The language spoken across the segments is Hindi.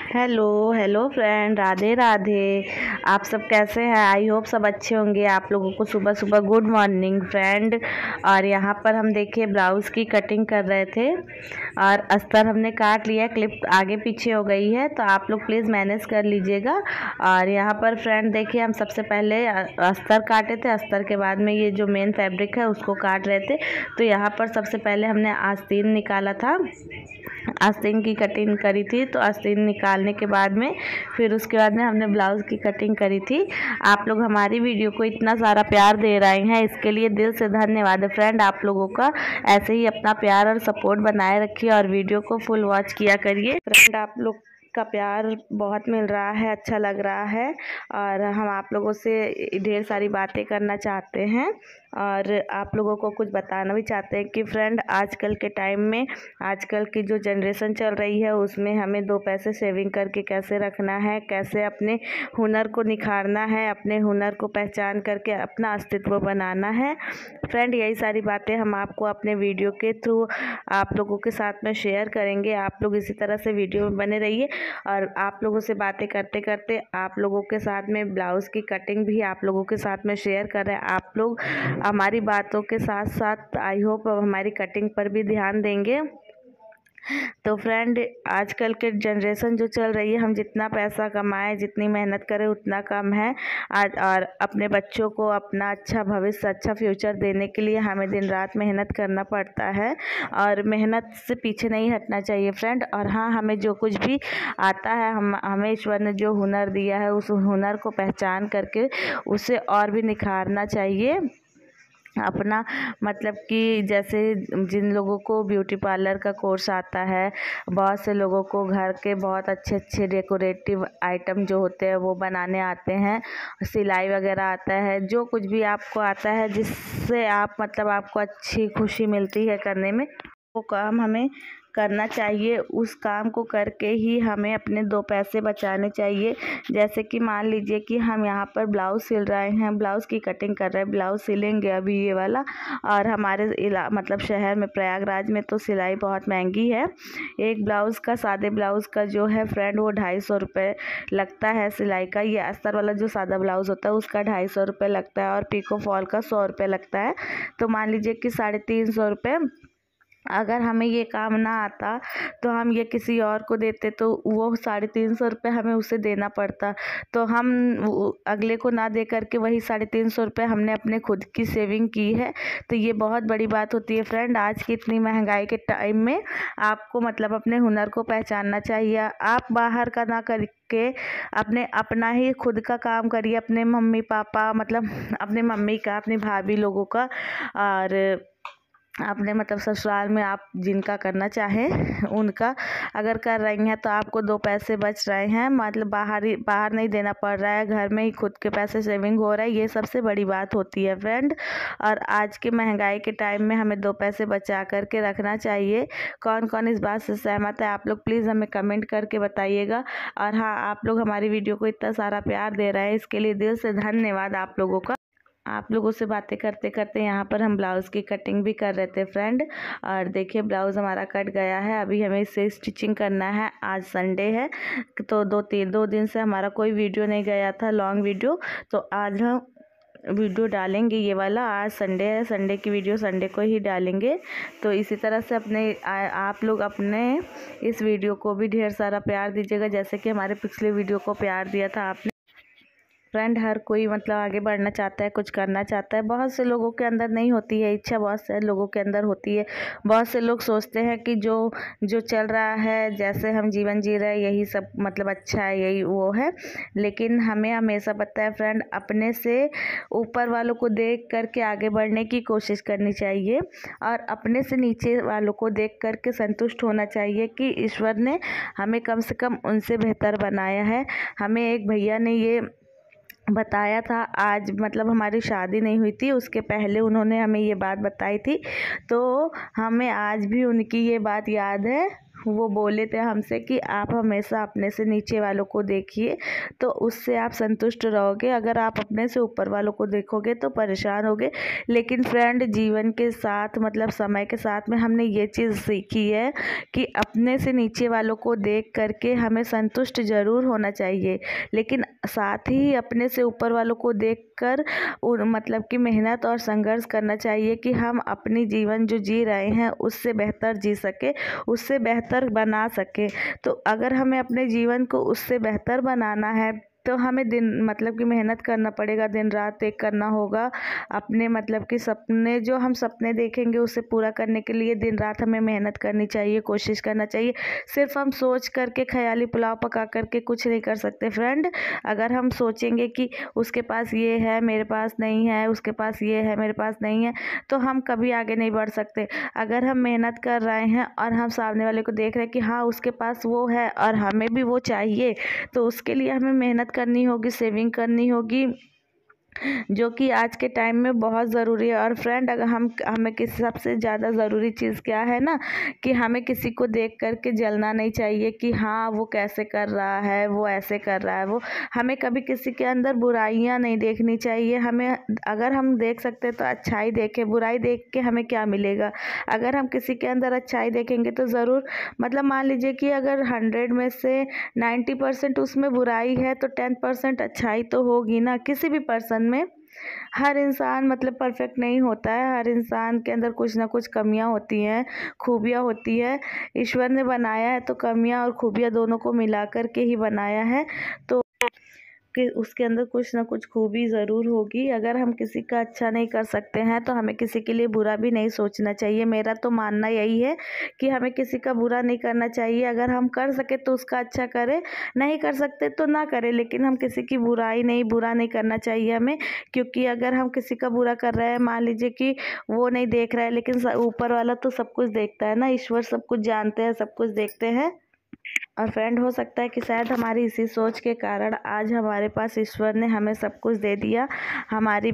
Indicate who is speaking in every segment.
Speaker 1: Hello hello friend, Radhe Radhe. आप सब कैसे हैं? आई होप सब अच्छे होंगे। आप लोगों को सुबह सुबह गुड मॉर्निंग फ्रेंड। और यहाँ पर हम देखिए ब्लाउज़ की कटिंग कर रहे थे और अस्तर हमने काट लिया, क्लिप आगे पीछे हो गई है, तो आप लोग प्लीज़ मैनेज कर लीजिएगा। और यहाँ पर फ्रेंड देखिए हम सबसे पहले अस्तर काटे थे, अस्तर के बाद में ये जो मेन फैब्रिक है उसको काट रहे थे। तो यहाँ पर सबसे पहले हमने आस्तीन निकाला था, आस्तीन की कटिंग करी थी। तो आस्तीन निकालने के बाद में फिर उसके बाद में हमने ब्लाउज़ की कटिंग करी थी। आप लोग हमारी वीडियो को इतना सारा प्यार दे रहे हैं, इसके लिए दिल से धन्यवाद है फ्रेंड। आप लोगों का ऐसे ही अपना प्यार और सपोर्ट बनाए रखिए और वीडियो को फुल वॉच किया करिए फ्रेंड। आप लोग का प्यार बहुत मिल रहा है, अच्छा लग रहा है और हम आप लोगों से ढेर सारी बातें करना चाहते हैं और आप लोगों को कुछ बताना भी चाहते हैं कि फ्रेंड आजकल के टाइम में, आजकल की जो जनरेशन चल रही है उसमें हमें दो पैसे सेविंग करके कैसे रखना है, कैसे अपने हुनर को निखारना है, अपने हुनर को पहचान करके अपना अस्तित्व बनाना है फ्रेंड। यही सारी बातें हम आपको अपने वीडियो के थ्रू आप लोगों के साथ में शेयर करेंगे। आप लोग इसी तरह से वीडियो में बने रहिए और आप लोगों से बातें करते करते आप लोगों के साथ में ब्लाउज़ की कटिंग भी आप लोगों के साथ में शेयर कर रहे हैं। आप लोग हमारी बातों के साथ साथ आई होप हमारी कटिंग पर भी ध्यान देंगे। तो फ्रेंड आजकल के जनरेशन जो चल रही है, हम जितना पैसा कमाएं, जितनी मेहनत करें उतना कम है आज। और अपने बच्चों को अपना अच्छा भविष्य, अच्छा फ्यूचर देने के लिए हमें दिन रात मेहनत करना पड़ता है और मेहनत से पीछे नहीं हटना चाहिए फ्रेंड। और हाँ, हमें जो कुछ भी आता है, हमें ईश्वर ने जो हुनर दिया है उस हुनर को पहचान करके उसे और भी निखारना चाहिए अपना। मतलब कि जैसे जिन लोगों को ब्यूटी पार्लर का कोर्स आता है, बहुत से लोगों को घर के बहुत अच्छे अच्छे डेकोरेटिव आइटम जो होते हैं वो बनाने आते हैं, सिलाई वगैरह आता है, जो कुछ भी आपको आता है जिससे आप मतलब आपको अच्छी खुशी मिलती है करने में, वो काम हमें करना चाहिए। उस काम को करके ही हमें अपने दो पैसे बचाने चाहिए। जैसे कि मान लीजिए कि हम यहाँ पर ब्लाउज़ सिल रहे हैं, ब्लाउज़ की कटिंग कर रहे हैं, ब्लाउज़ सिलेंगे अभी ये वाला। और हमारे मतलब शहर में प्रयागराज में तो सिलाई बहुत महंगी है। एक ब्लाउज़ का, सादे ब्लाउज़ का जो है फ्रेंड वो 250 रुपये लगता है सिलाई का। ये अस्तर वाला जो सादा ब्लाउज़ होता है उसका 250 रुपये लगता है और पीको फॉल का 100 रुपये लगता है। तो मान लीजिए कि 350 रुपये। अगर हमें ये काम ना आता तो हम ये किसी और को देते तो वो 350 रुपये हमें उसे देना पड़ता। तो हम अगले को ना दे करके वही 350 रुपये हमने अपने खुद की सेविंग की है। तो ये बहुत बड़ी बात होती है फ्रेंड। आज की इतनी महंगाई के टाइम में आपको मतलब अपने हुनर को पहचानना चाहिए। आप बाहर का ना करके अपना ही खुद का काम करिए, अपने मम्मी पापा मतलब अपने मम्मी का, अपनी भाभी लोगों का और अपने मतलब ससुराल में आप जिनका करना चाहें उनका अगर कर रही हैं तो आपको दो पैसे बच रहे हैं। मतलब बाहर नहीं देना पड़ रहा है, घर में ही खुद के पैसे सेविंग हो रहा है। ये सबसे बड़ी बात होती है फ्रेंड। और आज के महंगाई के टाइम में हमें दो पैसे बचा करके रखना चाहिए। कौन कौन इस बात से सहमत है आप लोग प्लीज़ हमें कमेंट करके बताइएगा। और हाँ, आप लोग हमारी वीडियो को इतना सारा प्यार दे रहे हैं, इसके लिए दिल से धन्यवाद आप लोगों का। आप लोगों से बातें करते करते यहाँ पर हम ब्लाउज़ की कटिंग भी कर रहे थे फ्रेंड। और देखिए ब्लाउज़ हमारा कट गया है, अभी हमें इसे स्टिचिंग करना है। आज संडे है तो दो दिन से हमारा कोई वीडियो नहीं गया था, लॉन्ग वीडियो। तो आज हम वीडियो डालेंगे ये वाला। आज संडे है, संडे की वीडियो संडे को ही डालेंगे। तो इसी तरह से आप लोग अपने इस वीडियो को भी ढेर सारा प्यार दीजिएगा, जैसे कि हमारे पिछले वीडियो को प्यार दिया था आपने फ्रेंड। हर कोई मतलब आगे बढ़ना चाहता है, कुछ करना चाहता है। बहुत से लोगों के अंदर नहीं होती है इच्छा, बहुत से लोगों के अंदर होती है। बहुत से लोग सोचते हैं कि जो चल रहा है, जैसे हम जीवन जी रहे हैं यही सब मतलब अच्छा है, यही वो है। लेकिन हमें हमेशा पता है फ्रेंड, अपने से ऊपर वालों को देख करके आगे बढ़ने की कोशिश करनी चाहिए और अपने से नीचे वालों को देख करके संतुष्ट होना चाहिए कि ईश्वर ने हमें कम से कम उनसे बेहतर बनाया है। हमें एक भैया ने ये बताया था, आज मतलब हमारी शादी नहीं हुई थी उसके पहले उन्होंने हमें ये बात बताई थी। तो हमें आज भी उनकी ये बात याद है। वो बोले थे हमसे कि आप हमेशा अपने से नीचे वालों को देखिए, तो उससे आप संतुष्ट रहोगे। अगर आप अपने से ऊपर वालों को देखोगे तो परेशान होगे। लेकिन फ्रेंड, जीवन के साथ मतलब समय के साथ में हमने ये चीज़ सीखी है कि अपने से नीचे वालों को देख करके हमें संतुष्ट ज़रूर होना चाहिए, लेकिन साथ ही अपने से ऊपर वालों को देखकर मतलब कि मेहनत और संघर्ष करना चाहिए कि हम अपनी जीवन जो जी रहे हैं उससे बेहतर जी सके, उससे बेहतर बना सके। तो अगर हमें अपने जीवन को उससे बेहतर बनाना है तो हमें दिन मतलब कि मेहनत करना पड़ेगा, दिन रात एक करना होगा। अपने मतलब कि सपने जो हम सपने देखेंगे उसे पूरा करने के लिए दिन रात हमें मेहनत करनी चाहिए, कोशिश करना चाहिए। सिर्फ हम सोच करके ख्याली पुलाव पका करके कुछ नहीं कर सकते फ्रेंड। अगर हम सोचेंगे कि उसके पास ये है मेरे पास नहीं है, उसके पास ये है मेरे पास नहीं है, तो हम कभी आगे नहीं बढ़ सकते। अगर हम मेहनत कर रहे हैं और हम सामने वाले को देख रहे हैं कि हाँ उसके पास वो है और हमें भी वो चाहिए, तो उसके लिए हमें मेहनत करनी होगी, सेविंग करनी होगी, जो कि आज के टाइम में बहुत ज़रूरी है। और फ्रेंड, अगर हमें किसी सबसे ज़्यादा ज़रूरी चीज़ क्या है ना, कि हमें किसी को देख कर के जलना नहीं चाहिए कि हाँ वो कैसे कर रहा है, वो ऐसे कर रहा है। वो हमें कभी किसी के अंदर बुराइयां नहीं देखनी चाहिए। हमें अगर हम देख सकते तो अच्छाई देखें, बुराई देख के हमें क्या मिलेगा। अगर हम किसी के अंदर अच्छाई देखेंगे तो ज़रूर मतलब मान लीजिए कि अगर 100 में से 90% उसमें बुराई है तो 10% अच्छाई तो होगी ना किसी भी पर्सन में। हर इंसान मतलब परफेक्ट नहीं होता है, हर इंसान के अंदर कुछ ना कुछ कमियां होती हैं, खूबियां होती है। ईश्वर ने बनाया है तो कमियां और खूबियां दोनों को मिला कर के ही बनाया है, तो कि उसके अंदर कुछ ना कुछ खूबी ज़रूर होगी। अगर हम किसी का अच्छा नहीं कर सकते हैं तो हमें किसी के लिए बुरा भी नहीं सोचना चाहिए। मेरा तो मानना यही है कि हमें किसी का बुरा नहीं करना चाहिए। अगर हम कर सके तो उसका अच्छा करें, नहीं कर सकते तो ना करें, लेकिन हम किसी की बुरा नहीं करना चाहिए हमें। क्योंकि अगर हम किसी का बुरा कर रहे हैं, मान लीजिए कि वो नहीं देख रहा है, लेकिन ऊपर वाला तो सब कुछ देखता है ना, ईश्वर सब कुछ जानते हैं, सब कुछ देखते हैं। और फ्रेंड, हो सकता है कि शायद हमारी इसी सोच के कारण आज हमारे पास ईश्वर ने हमें सब कुछ दे दिया। हमारे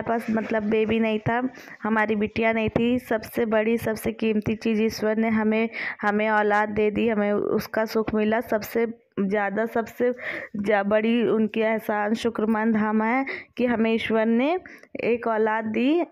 Speaker 1: पास मतलब बेबी नहीं था, हमारी बिटिया नहीं थी। सबसे बड़ी सबसे कीमती चीज़ ईश्वर ने हमें औलाद दे दी, हमें उसका सुख मिला। सबसे बड़ी उनकी एहसान शुक्रमंद हम हैं कि हमें ईश्वर ने एक औलाद दी।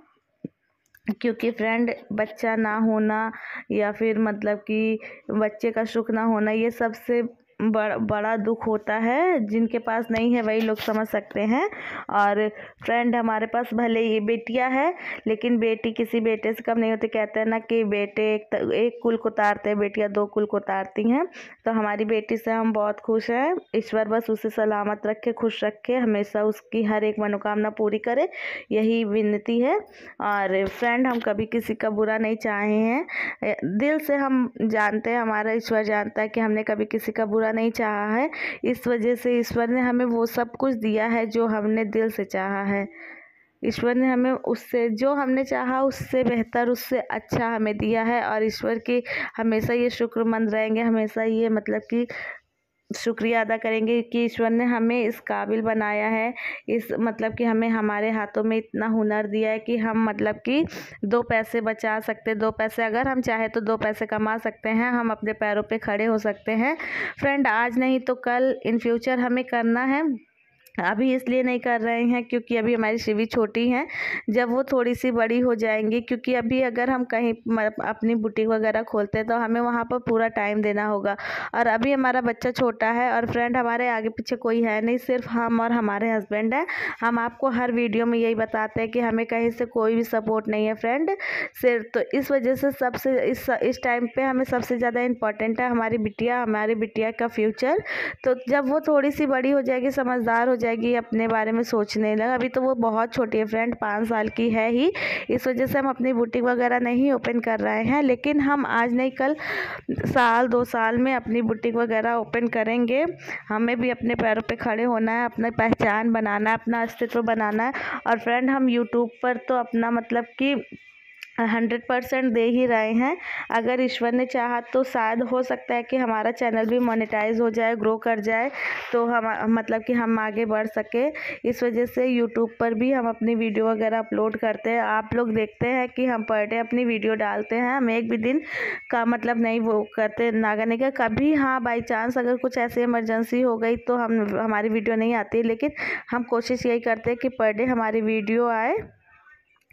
Speaker 1: क्योंकि फ्रेंड, बच्चा ना होना या फिर मतलब कि बच्चे का सुख ना होना, ये सबसे बड़ा दुख होता है। जिनके पास नहीं है वही लोग समझ सकते हैं। और फ्रेंड, हमारे पास भले ही बेटियां है, लेकिन बेटी किसी बेटे से कम नहीं होती। कहते हैं ना कि बेटे एक कुल को तारते हैं, बेटियां 2 कुल को तारती हैं। तो हमारी बेटी से हम बहुत खुश हैं। ईश्वर बस उसे सलामत रखे, खुश रखे, हमेशा उसकी हर एक मनोकामना पूरी करे, यही विनती है। और फ्रेंड, हम कभी किसी का बुरा नहीं चाहे हैं। दिल से हम जानते हैं, हमारा ईश्वर जानता है कि हमने कभी किसी का बुरा नहीं चाहा है। इस वजह से ईश्वर ने हमें वो सब कुछ दिया है जो हमने दिल से चाहा है। ईश्वर ने हमें उससे जो हमने चाहा उससे बेहतर, उससे अच्छा हमें दिया है। और ईश्वर की हमेशा ये शुक्रमंद रहेंगे, हमेशा ये मतलब कि शुक्रिया अदा करेंगे कि ईश्वर ने हमें इस काबिल बनाया है। इस मतलब कि हमें हमारे हाथों में इतना हुनर दिया है कि हम मतलब कि 2 पैसे बचा सकते, 2 पैसे अगर हम चाहे तो 2 पैसे कमा सकते हैं, हम अपने पैरों पे खड़े हो सकते हैं। फ्रेंड, आज नहीं तो कल, इन फ्यूचर हमें करना है। अभी इसलिए नहीं कर रहे हैं क्योंकि अभी हमारी शिवी छोटी हैं। जब वो थोड़ी सी बड़ी हो जाएंगी, क्योंकि अभी अगर हम कहीं अपनी बुटीक वगैरह खोलते हैं तो हमें वहाँ पर पूरा टाइम देना होगा। और अभी हमारा बच्चा छोटा है। और फ्रेंड, हमारे आगे पीछे कोई है नहीं, सिर्फ हम और हमारे हस्बैंड हैं। हम आपको हर वीडियो में यही बताते हैं कि हमें कहीं से कोई भी सपोर्ट नहीं है फ्रेंड, सिर्फ। तो इस वजह से सबसे इस टाइम पे हमें सबसे ज़्यादा इम्पॉर्टेंट है हमारी बिटिया का फ्यूचर। तो जब वो थोड़ी सी बड़ी हो जाएगी, समझदार हो जाएगी, अपने बारे में सोचने लगा। अभी तो वो बहुत छोटी है फ्रेंड, 5 साल की है ही। इस वजह से हम अपनी बुटीक वगैरह नहीं ओपन कर रहे हैं, लेकिन हम आज नहीं कल, साल 2 साल में अपनी बुटीक वगैरह ओपन करेंगे। हमें भी अपने पैरों पे खड़े होना है, अपनी पहचान बनाना है, अपना अस्तित्व बनाना है। और फ्रेंड, हम यूट्यूब पर तो अपना मतलब कि 100% दे ही रहे हैं। अगर ईश्वर ने चाहा तो शायद हो सकता है कि हमारा चैनल भी मोनेटाइज हो जाए, ग्रो कर जाए, तो हम मतलब कि हम आगे बढ़ सके। इस वजह से यूट्यूब पर भी हम अपनी वीडियो वगैरह अपलोड करते हैं। आप लोग देखते हैं कि हम पर डे अपनी वीडियो डालते हैं, हम एक भी दिन का मतलब नहीं वो करते ना करने का। कभी हाँ बाई चांस अगर कुछ ऐसी इमरजेंसी हो गई तो हमारी वीडियो नहीं आती, लेकिन हम कोशिश यही करते हैं कि पर डे हमारी वीडियो आए।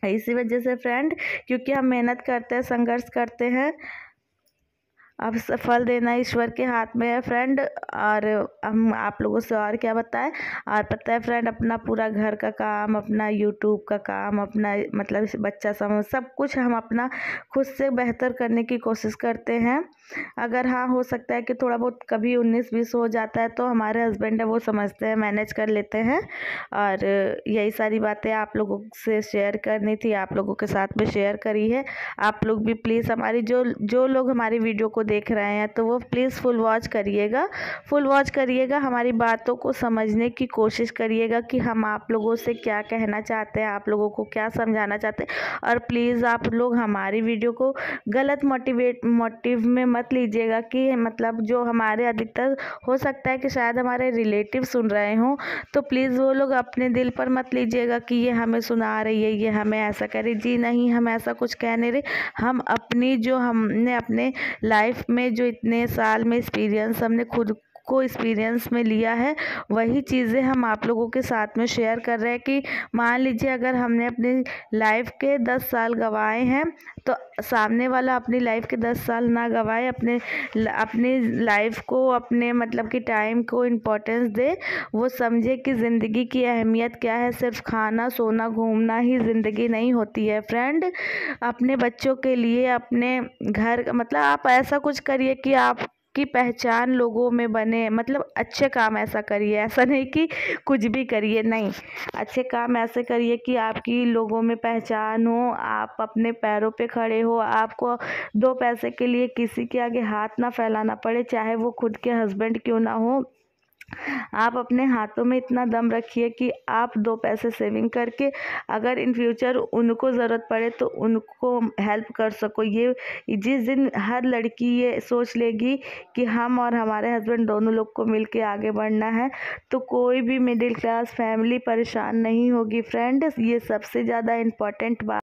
Speaker 1: इसी वजह से फ्रेंड, क्योंकि हम मेहनत करते हैं, संघर्ष करते हैं, अब सफल देना ईश्वर के हाथ में है फ्रेंड। और हम आप लोगों से और क्या बताएं। और पता है फ्रेंड, अपना पूरा घर का काम, अपना यूट्यूब का काम, अपना मतलब बच्चा सब कुछ हम अपना खुद से बेहतर करने की कोशिश करते हैं। अगर हाँ हो सकता है कि थोड़ा बहुत कभी 19-20 हो जाता है तो हमारे हस्बैंड है वो समझते हैं, मैनेज कर लेते हैं। और यही सारी बातें आप लोगों से शेयर करनी थी, आप लोगों के साथ में शेयर करी है। आप लोग भी प्लीज़ हमारी जो लोग हमारी वीडियो को देख रहे हैं तो वो प्लीज़ फुल वॉच करिएगा, हमारी बातों को समझने की कोशिश करिएगा कि हम आप लोगों से क्या कहना चाहते हैं, आप लोगों को क्या समझाना चाहते हैं। और प्लीज़ आप लोग हमारी वीडियो को गलत मोटिव में मत लीजिएगा कि मतलब जो हमारे अधिकतर हो सकता है कि शायद हमारे रिलेटिव सुन रहे हों, तो प्लीज़ वो लोग अपने दिल पर मत लीजिएगा कि ये हमें सुना रही है, ये हमें ऐसा करे। जी नहीं, हम ऐसा कुछ कह नहीं रहे। हम अपनी जो हमने अपने लाइफ में जो इतने साल में एक्सपीरियंस हमने खुद को एक्सपीरियंस में लिया है, वही चीज़ें हम आप लोगों के साथ में शेयर कर रहे हैं। कि मान लीजिए अगर हमने अपनी लाइफ के 10 साल गंवाए हैं, तो सामने वाला अपनी लाइफ के 10 साल ना गंवाए, अपनी लाइफ को, अपने मतलब कि टाइम को इम्पोर्टेंस दे, वो समझे कि ज़िंदगी की अहमियत क्या है। सिर्फ खाना, सोना, घूमना ही ज़िंदगी नहीं होती है फ्रेंड। अपने बच्चों के लिए, अपने घर मतलब आप ऐसा कुछ करिए कि आपकी पहचान लोगों में बने। मतलब अच्छे काम ऐसा करिए, ऐसा नहीं कि कुछ भी करिए, नहीं, अच्छे काम ऐसे करिए कि आपकी लोगों में पहचान हो, आप अपने पैरों पे खड़े हो, आपको 2 पैसे के लिए किसी के आगे हाथ ना फैलाना पड़े, चाहे वो खुद के हस्बैंड क्यों ना हो। आप अपने हाथों में इतना दम रखिए कि आप 2 पैसे सेविंग करके अगर इन फ्यूचर उनको ज़रूरत पड़े तो उनको हेल्प कर सको। ये जिस दिन हर लड़की ये सोच लेगी कि हम और हमारे हस्बैंड दोनों लोग को मिल के आगे बढ़ना है, तो कोई भी मिडिल क्लास फैमिली परेशान नहीं होगी फ्रेंड। ये सबसे ज़्यादा इम्पॉर्टेंट बात